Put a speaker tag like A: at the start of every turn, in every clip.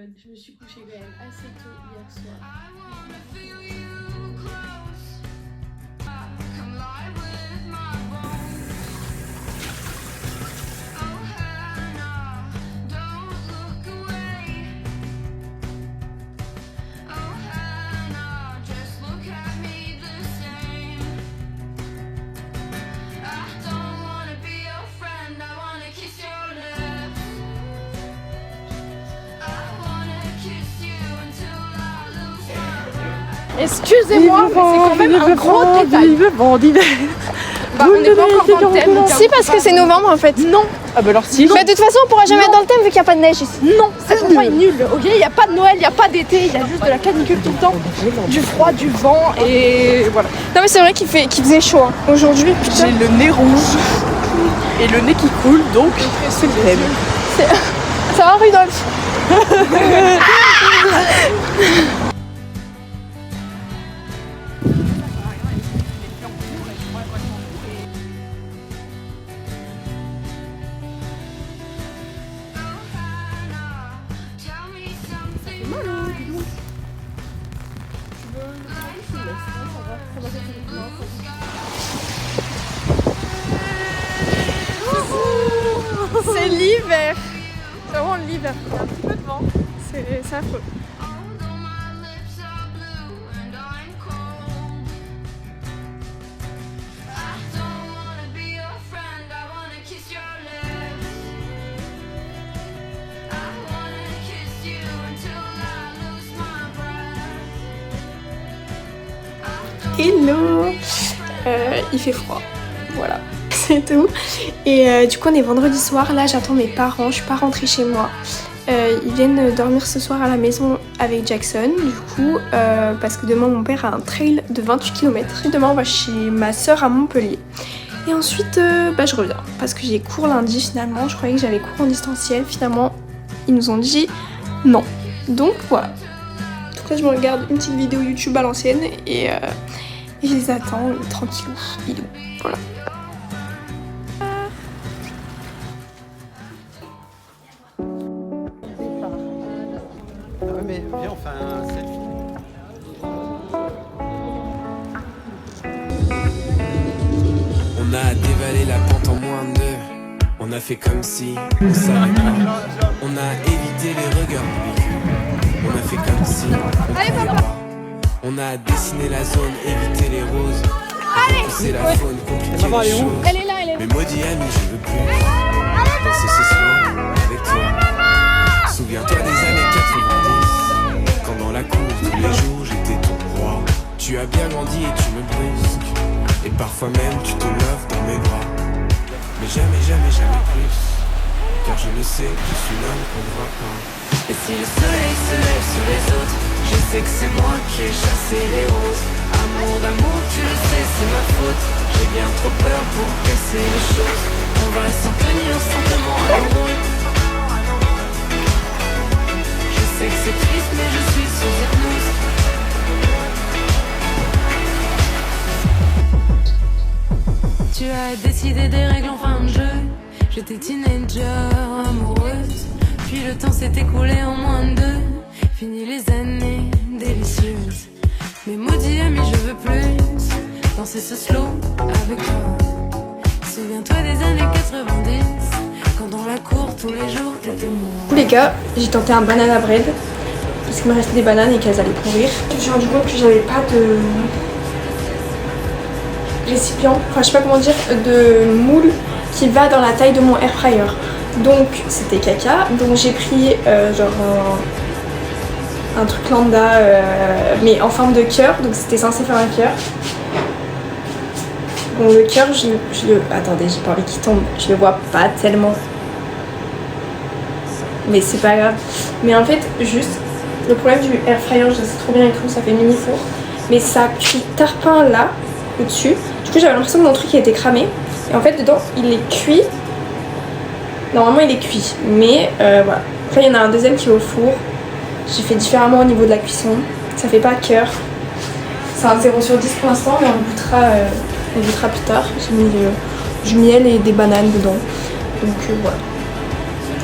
A: Je me suis couchée quand même assez tôt hier soir. Excusez-moi, mais c'est quand même un gros détail. Bah, on n'est pas encore dans le thème.
B: Si, parce que c'est novembre en fait.
A: Non.
C: Ah bah alors si.
B: Mais de toute façon, on pourra jamais être dans le thème vu qu'il n'y a pas de neige ici.
A: Non, cette chanson est nulle. Ok, il n'y a pas de Noël, il n'y a pas d'été, il y a juste de la canicule tout le temps, du froid, du vent et voilà.
B: Non, mais c'est vrai qu'il faisait chaud hein. Aujourd'hui.
C: J'ai le nez rouge et le nez qui coule, donc c'est le thème.
B: Ça va, Rudolf? C'est l'hiver. C'est vraiment l'hiver. Il y a un petit peu de vent. C'est affreux. Hello. Il fait froid. Voilà. C'est tout. Et du coup on est vendredi soir, là j'attends mes parents, je suis pas rentrée chez moi. Ils viennent dormir ce soir à la maison avec Jackson, du coup parce que demain mon père a un trail de 28 km. Et demain on va chez ma soeur à Montpellier. Et ensuite je reviens parce que j'ai cours lundi finalement, je croyais que j'avais cours en distanciel, finalement ils nous ont dit non. Donc voilà. Donc là je me regarde une petite vidéo YouTube à l'ancienne et je les attends tranquillou, bidou, voilà.
D: Mais viens, on fait un selfie.
E: On a dévalé la pente en moins de deux. On a fait comme si on savait pas. On a évité les regards ambigus. On a fait comme si on croyait pas. On a dessiné la zone, évité les roses. C'est la faune, compliquer les choses.
B: Elle est là, elle est là.
E: Mais maudit ami, je veux plus danser ce soir avec toi. Souviens-toi des années 90, quand dans la cour tous les jours j'étais ton roi. Tu as bien grandi et tu me brusques, et parfois même tu te lèves dans mes bras. Mais jamais, jamais, jamais plus, car je le sais, je suis l'homme qu'on ne voit pas. Et si le soleil se lève sur les autres, je sais que c'est moi qui ai chassé les roses. Amour d'amour, tu le sais, c'est ma faute. J'ai bien trop peur pour casser les choses. On va s'en tenir simplement à l'amour. Je sais que c'est triste mais je suis sous hypnose. Tu as décidé des règles en fin de jeu. J'étais teenager, amoureuse. Puis le temps s'est écoulé en moins de deux. Fini les années délicieuses. Mais maudit ami, je veux plus danser ce slow avec toi. Souviens-toi des années 90, quand dans la cour tous les jours t'étais moi.
B: Du coup les gars, j'ai tenté un banana bread parce qu'il me restait des bananes et qu'elles allaient pourrir. Je me suis rendu compte que j'avais pas de récipient, enfin je sais pas comment dire, de moule qui va dans la taille de mon air fryer. Donc c'était caca, donc j'ai pris un truc lambda mais en forme de cœur, donc c'était censé faire un cœur. Bon le cœur je le... Attendez, j'ai pas envie qu'il tombe, je le vois pas tellement. Mais c'est pas grave. Mais en fait juste, le problème du air fryer, je sais trop bien et tout, ça fait mini four. Mais ça cuit tarpin là, au-dessus. Du coup j'avais l'impression que mon truc était cramé. Et en fait dedans il est cuit. Normalement il est cuit. Mais voilà. Après il y en a un deuxième qui est au four. J'ai fait différemment au niveau de la cuisson. Ça fait pas cœur. C'est un 0 sur 10 pour l'instant, mais on goûtera plus tard. J'ai mis du miel et des bananes dedans. Donc voilà.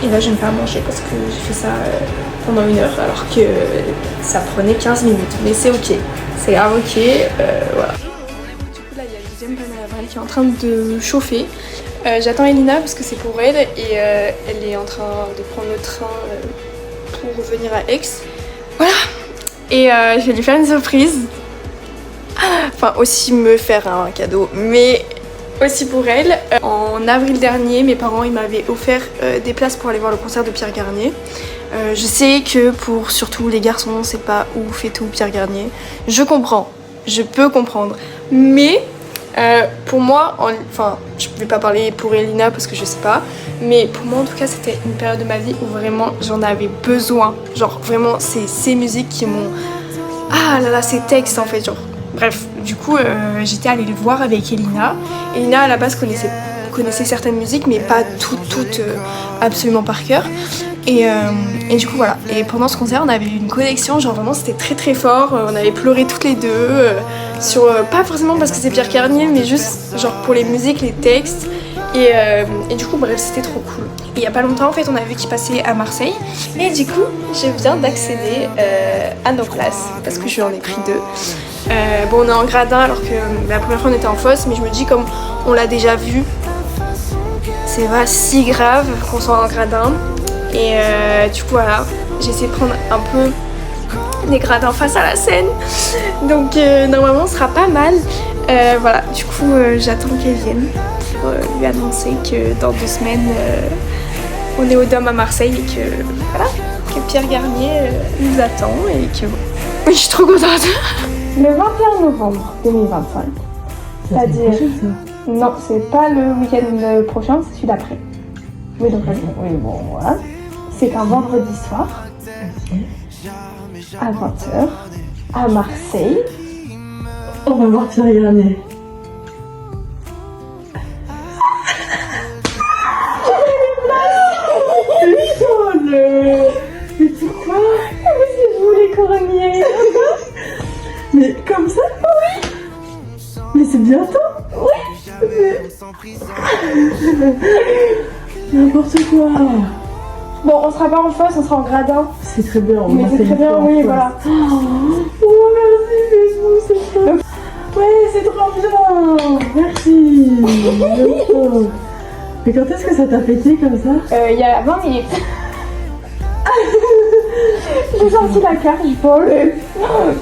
B: Et là je vais me faire manger parce que j'ai fait ça pendant 1 heure alors que ça prenait 15 minutes. Mais c'est ok, c'est grave ok, voilà. Du coup là il y a le deuxième panneau à Laval qui est en train de chauffer. J'attends Elina parce que c'est pour elle et elle est en train de prendre le train pour revenir à Aix. Voilà. Et je vais lui faire une surprise. Enfin aussi me faire un cadeau, mais aussi pour elle. En avril dernier, mes parents ils m'avaient offert des places pour aller voir le concert de Pierre Garnier. Je sais que pour surtout les garçons, c'est pas ouf et tout Pierre Garnier. Je comprends, je peux comprendre. Mais pour moi, enfin je vais pas parler pour Elina parce que je sais pas. Mais pour moi en tout cas c'était une période de ma vie où vraiment j'en avais besoin. Genre vraiment c'est ces musiques qui m'ont... Ah là là ces textes en fait genre... Bref, du coup, j'étais allée le voir avec Elina. Elina, à la base, connaissait certaines musiques, mais pas toutes absolument par cœur. Et du coup, voilà. Et pendant ce concert, on avait eu une connexion, genre vraiment, c'était très très fort. On avait pleuré toutes les deux. Pas forcément parce que c'est Pierre Garnier, mais juste genre pour les musiques, les textes. Et du coup, bref, c'était trop cool. Et il y a pas longtemps, en fait, on a vu qu'il passait à Marseille. Et du coup, je viens d'accéder à nos places, parce que je lui en ai pris 2. Bon, on est en gradin alors que la première fois on était en fosse, mais je me dis comme on l'a déjà vu, c'est pas si grave qu'on soit en gradin. Et du coup voilà, j'ai essayé de prendre un peu les gradins face à la scène, donc normalement on sera pas mal. Voilà, du coup j'attends qu'elle vienne pour lui annoncer que dans 2 semaines on est au Dôme à Marseille et que voilà, que Pierre Garnier nous attend et que je suis trop contente. Le 21 novembre 2025, c'est-à-dire... Non, c'est pas le week-end prochain, c'est celui d'après. Oui, donc oui, bon, voilà. C'est un vendredi soir, à 20h, à Marseille.
F: On va voir Pierre Garnier. Mais pourquoi?
B: Parce que je voulais couronnier.
F: Mais comme ça? Oui. Mais c'est bientôt? Oui. N'importe quoi.
B: Bon, on sera pas en fosse, on sera en gradin.
F: C'est très bien.
B: Mais c'est très bien, oui, voilà.
F: Oh merci, c'est bon, c'est top. Ouais, c'est trop bien. Merci. Bientôt. Mais quand est-ce que ça t'a pété comme ça?
B: Il y a 20 minutes. J'ai sorti la carte, je parle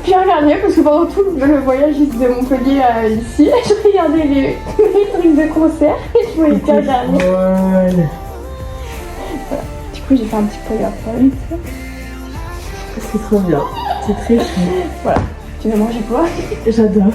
B: Pierre Garnier parce que pendant tout le voyage de Montpellier à ici, je regardais les trucs de concert et je voyais Pierre Garnier. Voilà. Du coup j'ai fait un petit PowerPoint.
F: C'est trop bien, c'est très chouette.
B: Voilà. Tu veux manger quoi?
F: J'adore.